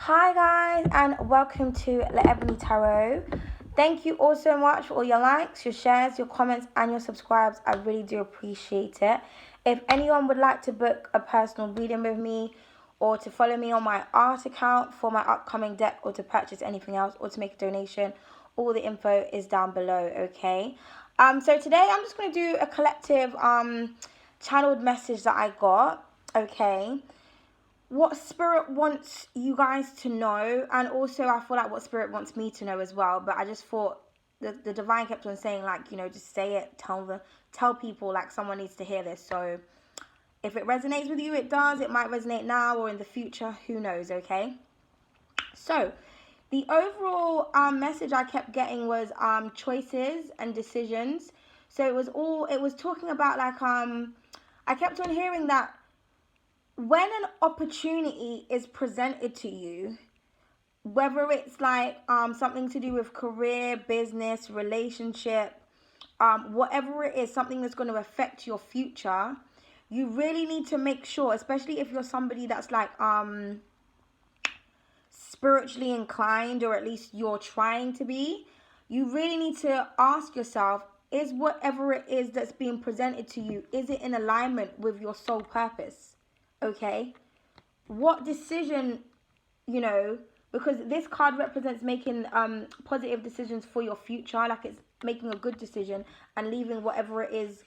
Hi guys, and welcome to Ebony Tarot. Thank you all so much for all your likes, your shares, your comments, and your subscribes. I really do appreciate it. If anyone would like to book a personal reading with me, or to follow me on my art account for my upcoming deck, or to purchase anything else, or to make a donation, all the info is down below, okay? So today I'm just going to do a collective channeled message that I got, okay? What Spirit wants you guys to know, and also I feel like what Spirit wants me to know as well. But I just thought the Divine kept on saying, like, you know, just say it, tell people, like, someone needs to hear this. So if it resonates with you, it does. It might resonate now or in the future, who knows, okay? So the overall message I kept getting was choices and decisions. So it was talking about, like, I kept on hearing that when an opportunity is presented to you, whether it's like something to do with career, business, relationship, whatever it is, something that's going to affect your future, you really need to make sure, especially if you're somebody that's like spiritually inclined, or at least you're trying to be, you really need to ask yourself, is whatever it is that's being presented to you, is it in alignment with your soul purpose? Okay, what decision, you know, because this card represents making positive decisions for your future, like it's making a good decision and leaving whatever it is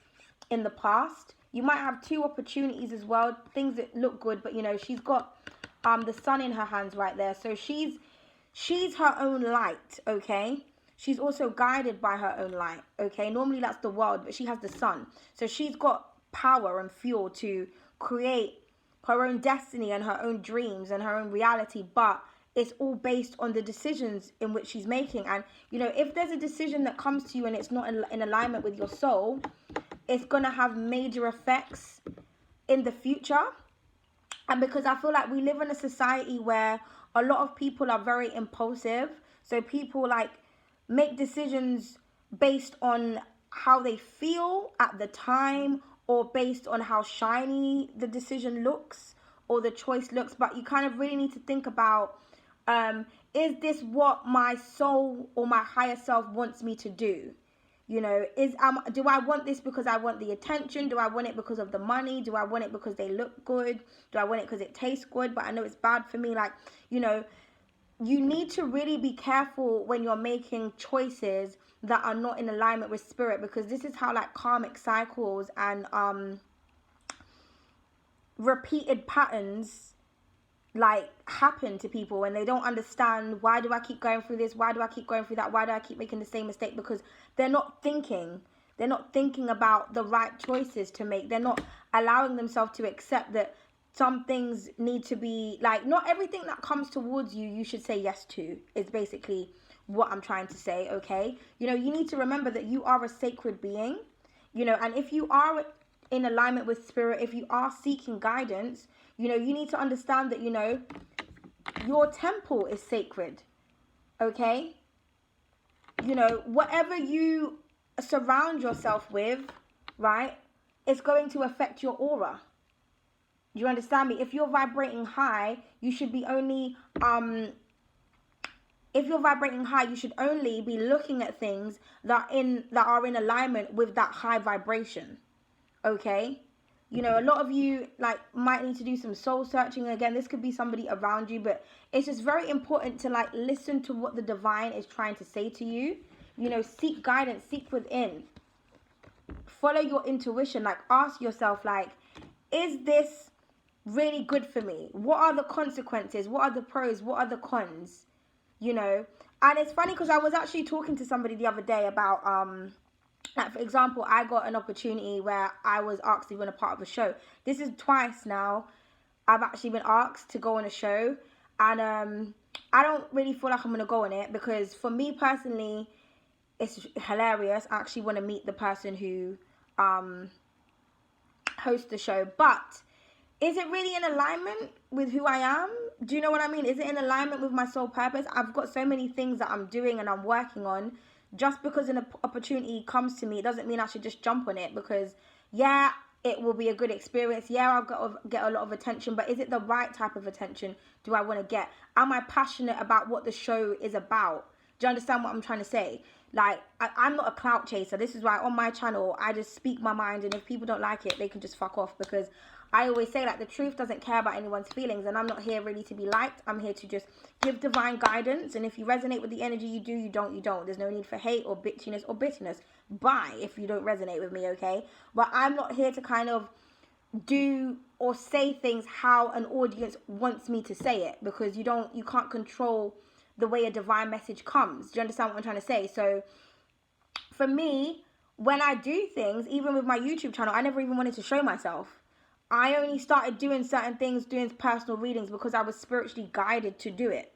in the past. You might have two opportunities as well, things that look good, but you know, she's got the sun in her hands right there, so she's her own light, okay? She's also guided by her own light, okay? Normally that's the world, but she has the sun, so she's got power and fuel to create her own destiny and her own dreams and her own reality, but it's all based on the decisions in which she's making. And you know, if there's a decision that comes to you and it's not in alignment with your soul, it's gonna have major effects in the future. And because I feel like we live in a society where a lot of people are very impulsive, so people like make decisions based on how they feel at the time, or based on how shiny the decision looks or the choice looks. But you kind of really need to think about, is this what my soul or my higher self wants me to do? You know, do I want this because I want the attention? Do I want it because of the money? Do I want it because they look good? Do I want it because it tastes good, but I know it's bad for me? Like, you know, you need to really be careful when you're making choices that are not in alignment with spirit, because this is how like karmic cycles and repeated patterns like happen to people when they don't understand, why do I keep going through this, why do I keep going through that, why do I keep making the same mistake? Because they're not thinking about the right choices to make. They're not allowing themselves to accept that some things need to be, like, not everything that comes towards you, you should say yes to, is basically what I'm trying to say, okay? You know, you need to remember that you are a sacred being, you know, and if you are in alignment with spirit, if you are seeking guidance, you know, you need to understand that, you know, your temple is sacred, okay? You know, whatever you surround yourself with, right, it's going to affect your aura. Do you understand me? If you're vibrating high, you should be only if you're vibrating high, you should only be looking at things that are in alignment with that high vibration. Okay? You know, a lot of you like might need to do some soul searching. Again, this could be somebody around you, but it's just very important to like listen to what the divine is trying to say to you. You know, seek guidance, seek within. Follow your intuition. Like, ask yourself, like, is this really good for me? What are the consequences? What are the pros? What are the cons? You know, and it's funny because I was actually talking to somebody the other day about like, for example, I got an opportunity where I was asked to be a part of a show. This is twice now I've actually been asked to go on a show, and I don't really feel like I'm gonna go on it, because for me personally, it's hilarious. I actually want to meet the person who hosts the show, but is it really in alignment with who I am? Do you know what I mean? Is it in alignment with my soul purpose? I've got so many things that I'm doing and I'm working on. Just because an opportunity comes to me, it doesn't mean I should just jump on it, because yeah, it will be a good experience. Yeah, I'll get a lot of attention, but is it the right type of attention do I want to get? Am I passionate about what the show is about? Do you understand what I'm trying to say? Like, I'm not a clout chaser. This is why on my channel, I just speak my mind. And if people don't like it, they can just fuck off. Because I always say, like, the truth doesn't care about anyone's feelings. And I'm not here really to be liked. I'm here to just give divine guidance. And if you resonate with the energy, you do. You don't, you don't. There's no need for hate or bitchiness or bitterness. Bye if you don't resonate with me, okay? But I'm not here to kind of do or say things how an audience wants me to say it. Because you can't control the way a divine message comes. Do you understand what I'm trying to say? So for me, when I do things, even with my YouTube channel, I never even wanted to show myself. I only started doing certain things, doing personal readings, because I was spiritually guided to do it.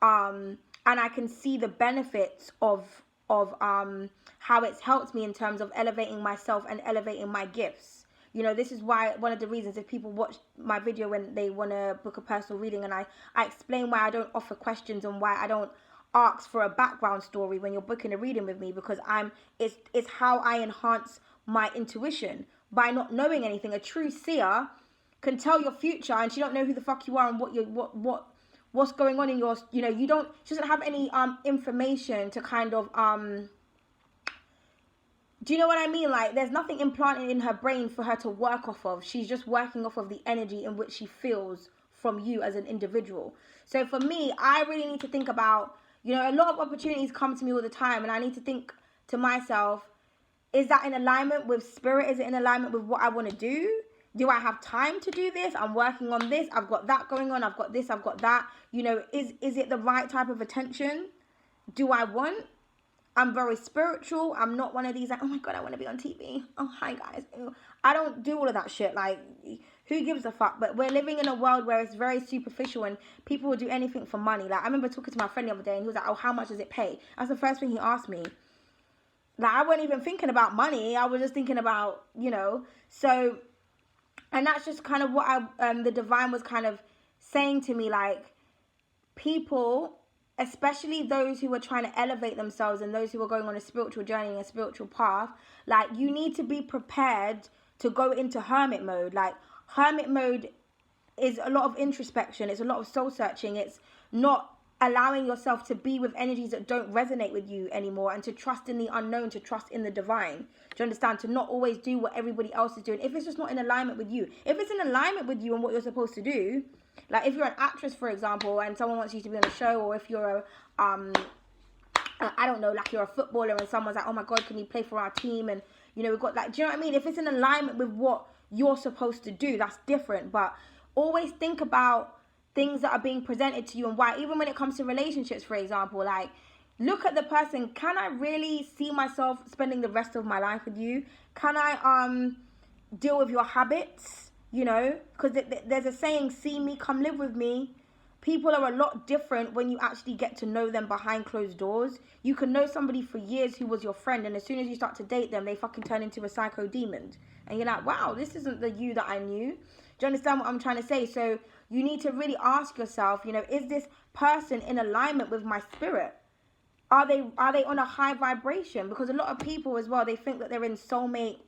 And I can see the benefits of how it's helped me in terms of elevating myself and elevating my gifts. You know, this is why, one of the reasons, if people watch my video when they want to book a personal reading, and I explain why I don't offer questions and why I don't ask for a background story when you're booking a reading with me, because it's how I enhance my intuition by not knowing anything. A true seer can tell your future, and she don't know who the fuck you are and what's going on in your, you know, she doesn't have any information to kind of do you know what I mean? Like, there's nothing implanted in her brain for her to work off of. She's just working off of the energy in which she feels from you as an individual. So for me, I really need to think about, you know, a lot of opportunities come to me all the time, and I need to think to myself, is that in alignment with spirit? Is it in alignment with what I want to do? Do I have time to do this? I'm working on this. I've got that going on. I've got this. I've got that. You know, is it the right type of attention? Do I want? I'm very spiritual. I'm not one of these, like, oh my God, I want to be on TV. Oh, hi guys. I don't do all of that shit. Like, who gives a fuck? But we're living in a world where it's very superficial and people will do anything for money. Like, I remember talking to my friend the other day and he was like, oh, how much does it pay? That's the first thing he asked me. Like, I wasn't even thinking about money. I was just thinking about, you know, so, and that's just kind of what the divine was kind of saying to me, like, people, especially those who are trying to elevate themselves and those who are going on a spiritual journey and a spiritual path, like, you need to be prepared to go into hermit mode. Like, hermit mode is a lot of introspection. It's a lot of soul searching. It's not allowing yourself to be with energies that don't resonate with you anymore, and to trust in the unknown, to trust in the divine. Do you understand? To not always do what everybody else is doing if it's just not in alignment with you. If it's in alignment with you and what you're supposed to do, like if you're an actress, for example, and someone wants you to be on a show, or if you're a I don't know, like you're a footballer and someone's like, oh my God, can you play for our team? And, you know, we've got, like, do you know what I mean? If it's in alignment with what you're supposed to do, that's different. But always think about things that are being presented to you and why. Even when it comes to relationships, for example, like, look at the person. Can I really see myself spending the rest of my life with you? Can I deal with your habits? You know, because there's a saying, see me, come live with me. People are a lot different when you actually get to know them behind closed doors. You can know somebody for years who was your friend, and as soon as you start to date them, they fucking turn into a psycho demon. And you're like, wow, this isn't the you that I knew. Do you understand what I'm trying to say? So you need to really ask yourself, you know, is this person in alignment with my spirit? Are they on a high vibration? Because a lot of people as well, they think that they're in soulmate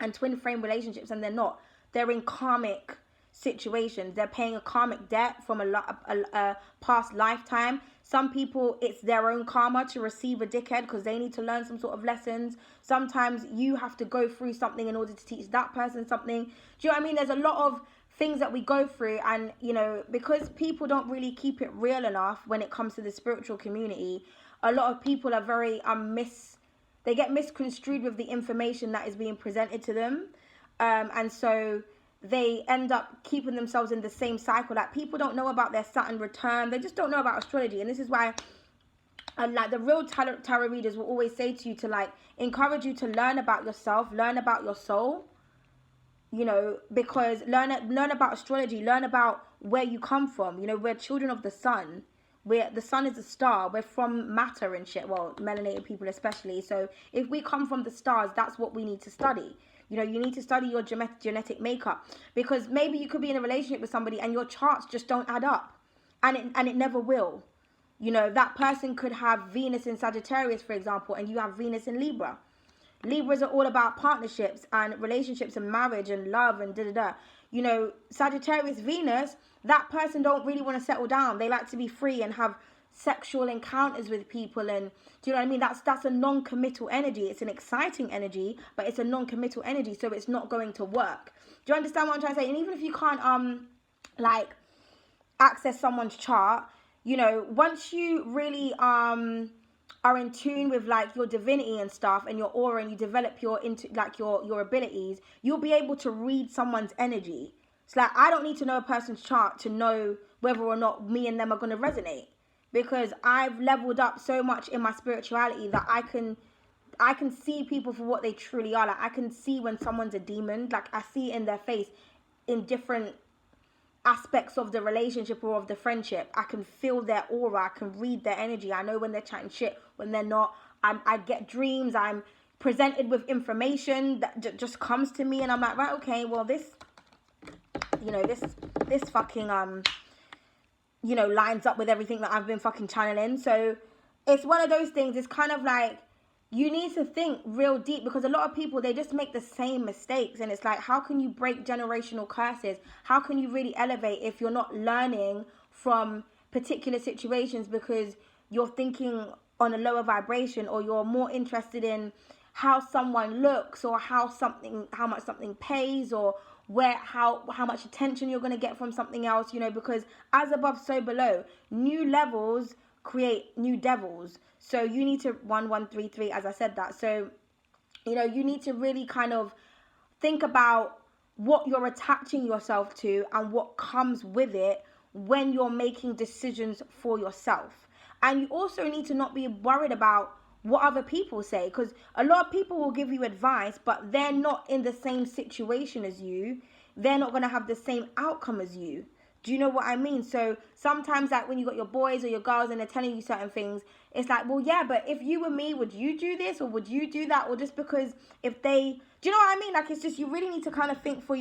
and twin flame relationships, and they're not. They're in karmic situations. They're paying a karmic debt from a past lifetime. Some people, it's their own karma to receive a dickhead because they need to learn some sort of lessons. Sometimes you have to go through something in order to teach that person something. Do you know what I mean? There's a lot of things that we go through, and, you know, because people don't really keep it real enough when it comes to the spiritual community, a lot of people are very they get misconstrued with the information that is being presented to them. And so they end up keeping themselves in the same cycle. Like, people don't know about their Saturn return. They just don't know about astrology. And this is why, like, the real tarot readers will always say to you to, like, encourage you to learn about yourself, learn about your soul, you know, because learn about astrology, learn about where you come from. You know, we're children of the sun. The sun is a star. We're from matter and shit. Well, melanated people especially. So if we come from the stars, that's what we need to study. You know, you need to study your genetic makeup, because maybe you could be in a relationship with somebody and your charts just don't add up, and it never will. You know, that person could have Venus in Sagittarius, for example, and you have Venus in Libra. Libras are all about partnerships and relationships and marriage and love and da-da-da. You know, Sagittarius, Venus, that person don't really want to settle down. They like to be free and have sexual encounters with people, and do you know what I mean? That's a non-committal energy. It's an exciting energy, but it's a non-committal energy, so it's not going to work. Do you understand what I'm trying to say? And even if you can't like access someone's chart, you know, once you really are in tune with like your divinity and stuff and your aura, and you develop your your abilities, you'll be able to read someone's energy. It's like, I don't need to know a person's chart to know whether or not me and them are going to resonate, because I've leveled up so much in my spirituality that I can see people for what they truly are. Like, I can see when someone's a demon. Like, I see it in their face in different aspects of the relationship or of the friendship. I can feel their aura. I can read their energy. I know when they're chatting shit, when they're not. I get dreams. I'm presented with information that just comes to me, and I'm like, right, okay, well, this, you know, this fucking you know, lines up with everything that I've been fucking channeling. So it's one of those things. It's kind of like, you need to think real deep, because a lot of people, they just make the same mistakes. And it's like, how can you break generational curses? How can you really elevate if you're not learning from particular situations because you're thinking on a lower vibration, or you're more interested in how someone looks, or how much something pays, or how much attention you're going to get from something else, you know, because as above, so below. New levels create new devils. So you need to 1133, as I said that. So, you know, you need to really kind of think about what you're attaching yourself to and what comes with it when you're making decisions for yourself. And you also need to not be worried about what other people say, because a lot of people will give you advice, but they're not in the same situation as you. They're not going to have the same outcome as you. Do you know what I mean? So sometimes, like, when you got your boys or your girls and they're telling you certain things, it's like, well, yeah, but if you were me, would you do this or would you do that? Or just because if they, do you know what I mean? Like, it's just, you really need to kind of think for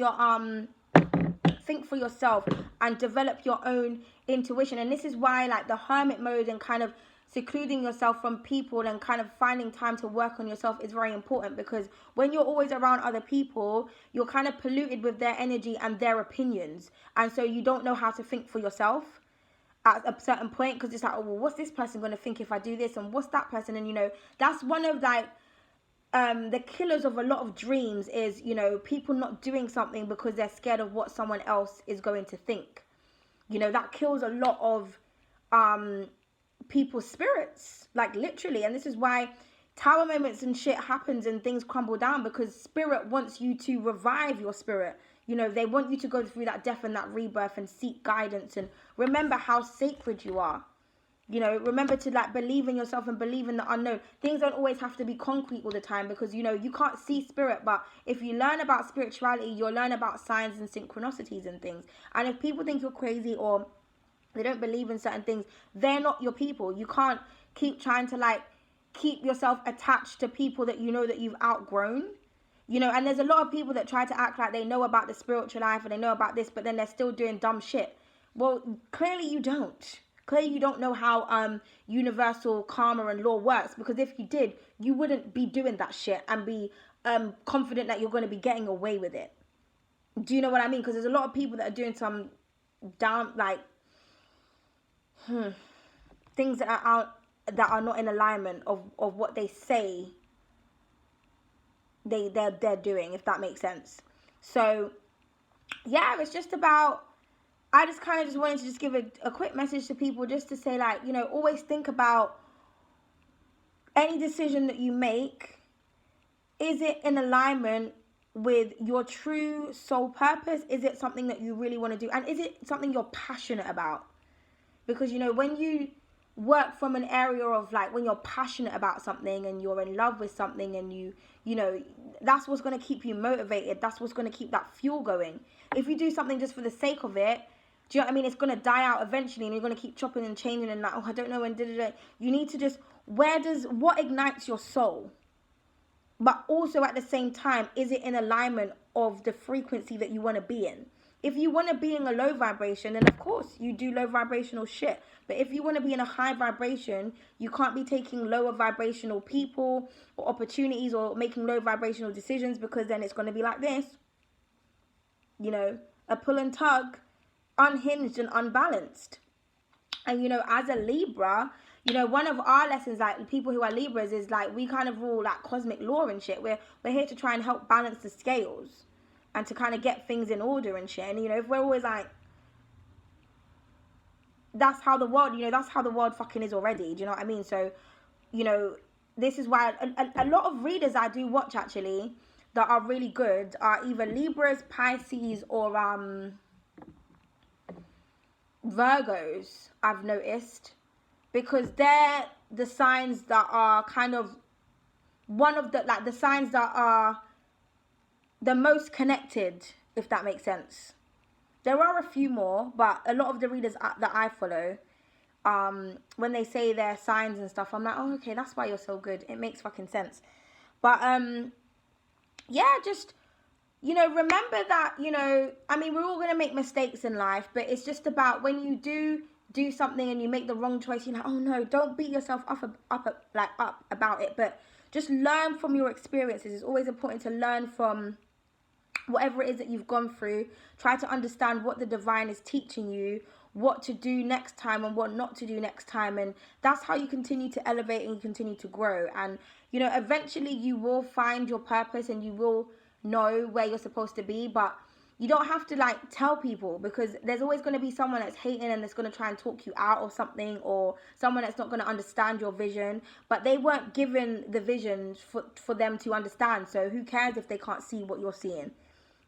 yourself and develop your own intuition. And this is why, like, the hermit mode and kind of secluding yourself from people and kind of finding time to work on yourself is very important, because when you're always around other people, you're kind of polluted with their energy and their opinions, and so you don't know how to think for yourself at a certain point, because it's like, oh, well, what's this person going to think if I do this, and what's that person? And, you know, that's one of, like, the killers of a lot of dreams is, you know, people not doing something because they're scared of what someone else is going to think. You know, that kills a lot of people's spirits, like, literally. And this is why tower moments and shit happens and things crumble down, because spirit wants you to revive your spirit. You know, they want you to go through that death and that rebirth and seek guidance and remember how sacred you are. You know, remember to, like, believe in yourself and believe in the unknown. Things don't always have to be concrete all the time, because, you know, you can't see spirit. But if you learn about spirituality, you'll learn about signs and synchronicities and things. And if people think you're crazy or they don't believe in certain things, they're not your people. You can't keep trying to, like, keep yourself attached to people that you know that you've outgrown. You know, and there's a lot of people that try to act like they know about the spiritual life and they know about this, but then they're still doing dumb shit. Well, clearly you don't. Clearly you don't know how universal karma and law works, because if you did, you wouldn't be doing that shit and be confident that you're going to be getting away with it. Do you know what I mean? Because there's a lot of people that are doing some down, like, things that are not in alignment of what they say they're doing, if that makes sense. So yeah, it's just about, I just kind of just wanted to just give a quick message to people, just to say, like, you know, always think about any decision that you make, is it in alignment with your true soul purpose? Is it something that you really want to do? And is it something you're passionate about? Because, you know, when you work from an area of, like, when you're passionate about something and you're in love with something, and you know, that's what's going to keep you motivated. That's what's going to keep that fuel going. If you do something just for the sake of it, do you know what I mean? It's going to die out eventually, and you're going to keep chopping and changing and, like, oh, I don't know when, You need to just, what ignites your soul? But also at the same time, is it in alignment of the frequency that you want to be in? If you want to be in a low vibration, then of course you do low vibrational shit. But if you want to be in a high vibration, you can't be taking lower vibrational people or opportunities or making low vibrational decisions, because then it's going to be like this. You know, a pull and tug, unhinged and unbalanced. And, you know, as a Libra, you know, one of our lessons, like people who are Libras, is like we kind of rule like cosmic law and shit. We're here to try and help balance the scales and to kind of get things in order and shit. And, you know, if we're always like, that's how the world, you know, that's how the world fucking is already. Do you know what I mean? So, you know, this is why a lot of readers I do watch, actually, that are really good are either Libras, Pisces, or Virgos, I've noticed, because they're the signs that are kind of one of the, like, the signs that are the most connected, if that makes sense. There are a few more, but a lot of the readers that I follow, when they say their signs and stuff, I'm like, oh, okay, that's why you're so good. It makes fucking sense. But yeah, just, you know, remember that, you know, I mean, we're all going to make mistakes in life, but it's just about when you do something and you make the wrong choice, you're like, oh no, don't beat yourself up about it, but just learn from your experiences. It's always important to learn from whatever it is that you've gone through. Try to understand what the divine is teaching you, what to do next time and what not to do next time, and that's how you continue to elevate and you continue to grow. And, you know, eventually you will find your purpose and you will know where you're supposed to be, but you don't have to like tell people, because there's always going to be someone that's hating and that's going to try and talk you out of something, or someone that's not going to understand your vision, but they weren't given the vision for them to understand. So who cares if they can't see what you're seeing?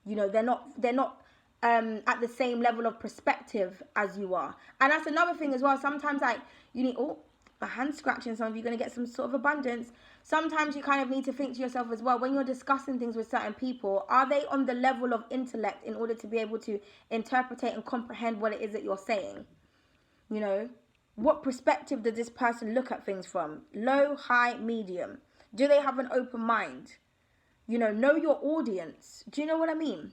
You know, they're not at the same level of perspective as you are. And that's another thing as well. Sometimes, like, you need, oh, a hand scratching, some of you are going to get some sort of abundance. Sometimes you kind of need to think to yourself as well, when you're discussing things with certain people, are they on the level of intellect in order to be able to interpret and comprehend what it is that you're saying? You know, what perspective does this person look at things from? Low, high, medium? Do they have an open mind? You know your audience. Do you know what I mean?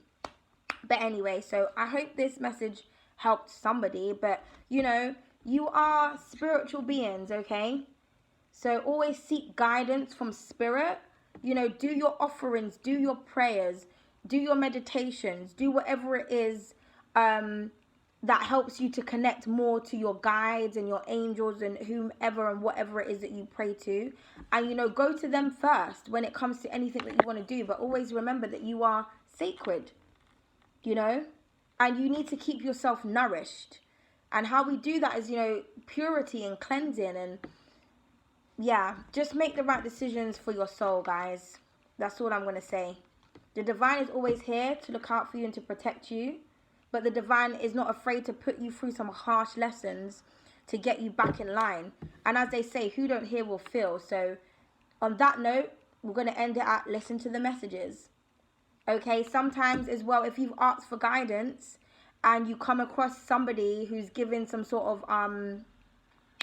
But anyway, so I hope this message helped somebody. But, you know, you are spiritual beings, okay? So always seek guidance from spirit. You know, do your offerings, do your prayers, do your meditations, do whatever it is that helps you to connect more to your guides and your angels and whomever and whatever it is that you pray to. And, you know, go to them first when it comes to anything that you want to do. But always remember that you are sacred, you know, and you need to keep yourself nourished. And how we do that is, you know, purity and cleansing. And yeah, just make the right decisions for your soul, guys. That's all I'm going to say. The divine is always here to look out for you and to protect you. But the divine is not afraid to put you through some harsh lessons to get you back in line. And as they say, who don't hear will feel. So on that note, we're going to end it at listen to the messages. Okay, sometimes as well, if you've asked for guidance and you come across somebody who's given some sort of,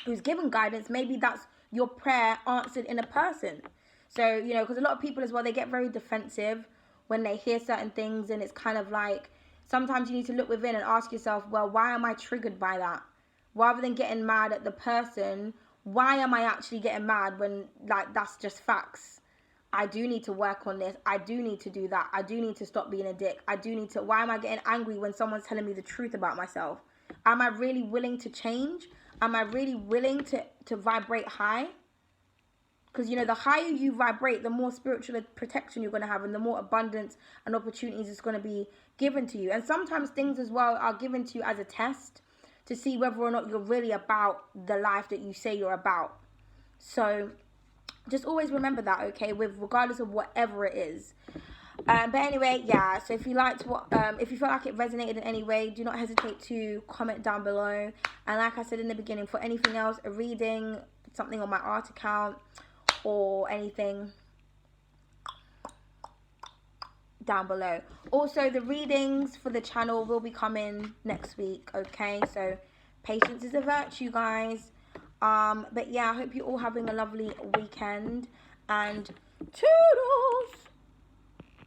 who's given guidance, maybe that's your prayer answered in a person. So, you know, because a lot of people as well, they get very defensive when they hear certain things, and it's kind of like, sometimes you need to look within and ask yourself, well, why am I triggered by that? Rather than getting mad at the person, why am I actually getting mad when, like, that's just facts? I do need to work on this. I do need to do that. I do need to stop being a dick. I do need to, why am I getting angry when someone's telling me the truth about myself? Am I really willing to change? Am I really willing to vibrate high? Because, you know, the higher you vibrate, the more spiritual protection you're going to have, and the more abundance and opportunities is going to be given to you. And sometimes things as well are given to you as a test to see whether or not you're really about the life that you say you're about. So just always remember that, okay, with regardless of whatever it is. But anyway, yeah, so if you liked what, if you felt like it resonated in any way, do not hesitate to comment down below. And like I said in the beginning, for anything else, a reading, something on my art account, or anything, down below. Also, the readings for the channel will be coming next week, okay? So patience is a virtue, guys. But yeah, I hope you're all having a lovely weekend, and toodles.